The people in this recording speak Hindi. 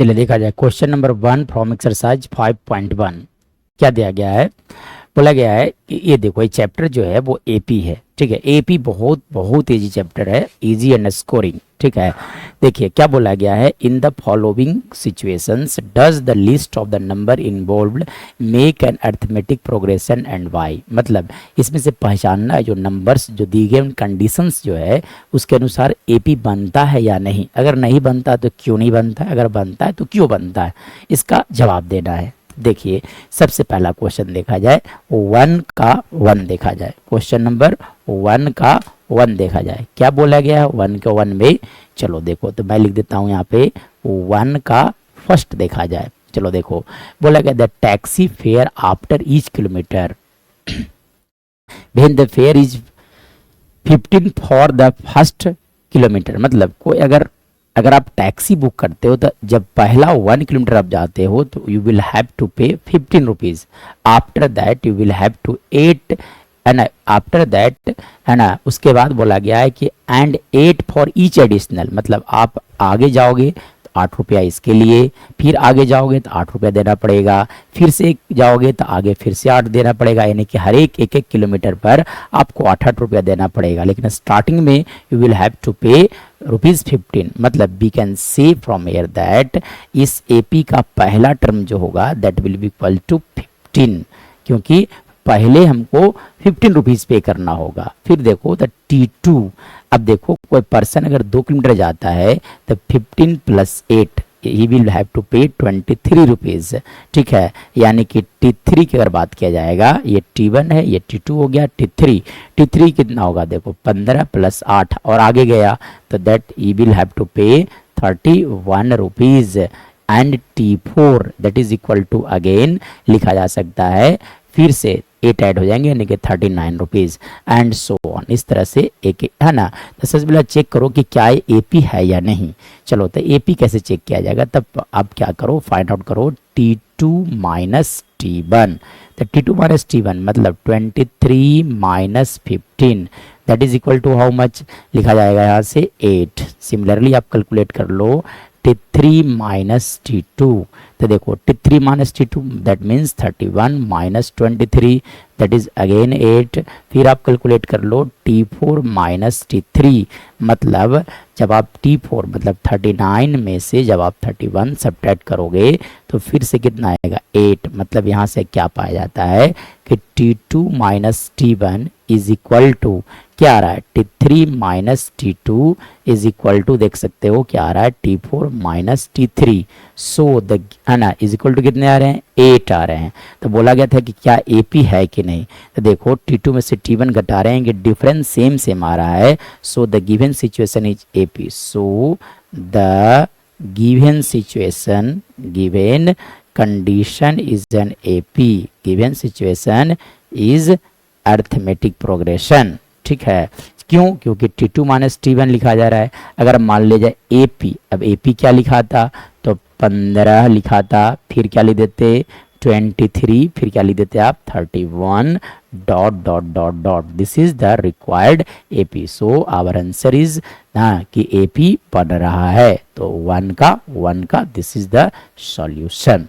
चलिए देखा जाए क्वेश्चन नंबर 1 फ्रॉम एक्सरसाइज 5.1 क्या दिया गया है। बोला गया है कि ये देखो ये चैप्टर जो है वो एपी है, ठीक है। एपी बहुत बहुत इजी चैप्टर है, इजी एंड स्कोरिंग, ठीक है। देखिए क्या बोला गया है, in the following situations does the list of the number involved make an arithmetic progression and why. मतलब इसमें से पहचानना है जो नंबर्स जो दी गए कंडीशंस जो है उसके अनुसार एपी बनता है या नहीं। अगर नहीं बनता तो क्यों नहीं बनता है, अगर बनता है तो क्यों बनता है, इसका जवाब देना है। देखिए सबसे पहला क्वेश्चन देखा जाए 1 का 1 देखा जाए, क्वेश्चन नंबर 1 का 1 देखा जाए। क्या बोला गया है 1 के 1 में, चलो देखो तो मैं लिख देता हूं यहाँ पे 1 का फर्स्ट देखा जाए। चलो देखो बोला गया the taxi fare after each kilometre when the fair is 15 for the first kilometre. मतलब कोई अगर आप टैक्सी बुक करते हो तो जब पहला 1 किलोमीटर आप जाते हो तो you will have to pay 15 rupees. After that you will have to 8 है ना, आफ्टर दैट है ना, उसके बाद बोला गया है कि एंड 8 फॉर ईच एडिशनल। मतलब आप आगे जाओगे तो 8 रुपया इसके लिए, फिर आगे जाओगे तो 8 रुपया देना पड़ेगा, फिर से जाओगे तो आगे फिर से 8 देना पड़ेगा। यानी कि हर एक एक किलोमीटर पर आपको 8 रुपया देना पड़ेगा। लेकिन स्टार्टिंग में you will have to pay ₹15। मतलब we can say from here that इस एपी का पहला टर्म जो होगा that will be equal to 15, क्योंकि पहले हमको 15 रुपीज़ पे करना होगा। फिर देखो द T2, अब देखो कोई पर्सन अगर 2 किलोमीटर जाता है तो 15 + 8 ही विल हैव टू पे 23 रुपीज़, ठीक है। यानी कि T3 की अगर बात किया जाएगा, ये T1 है, ये T2 हो गया, T3 कितना होगा देखो 15 + 8 और आगे गया तो that he will have to pay 31 rupees. And T4 that is equal to again लिखा जा सकता है फिर से 8 ऐड हो जाएंगे यानी कि 39 रुपीज़ एंड सो ऑन। इस तरह से एक है ना। तो सबसे पहले चेक करो कि क्या ये एपी है या नहीं। चलो तो एपी कैसे चेक किया जाएगा, तब आप क्या करो फाइंड आउट करो T2 - T1। तो T2 - T1 मतलब 23 - 15 that is equal to how much, लिखा जाएगा यहाँ से 8। सिमिलरली आप कैलकुलेट कर लो T3 - T2। तो देखो T3 - T2 that means 31 - 23 that is again 8। फिर आप कैलकुलेट कर लो T4 - T3। मतलब जब आप T4 मतलब 39 में से जब आप 31 सब्ट्रैक्ट करोगे तो फिर से कितना आएगा 8। मतलब यहाँ से क्या पाया जाता है कि T2 - T1 is equal to क्या आ रहा है T3 - T2 is equal to देख सकते हो क्या आ रहा है T4 - T3। सो द है ना इज इक्वल टू कितने आ रहे हैं 8 आ रहे हैं। तो बोला गया था कि क्या एपी है कि नहीं। तो देखो T2 में से T1 घटा रहे हैं कि डिफरेंस सेम आ रहा है। So the given situation is AP. So the given situation given condition is an AP. Given situation is arithmetic progression, ठीक है। क्यों, क्योंकि T2 - T1 लिखा जा रहा है। अगर मान ले जाए एपी, अब एपी क्या लिखा था तो 15 लिखा था, फिर क्या लिख देते 23, फिर क्या लिख देते आप 31 ... this is the required AP. So our answer is कि एपी पढ़ रहा है। तो 1 का दिस इज द सॉल्यूशन।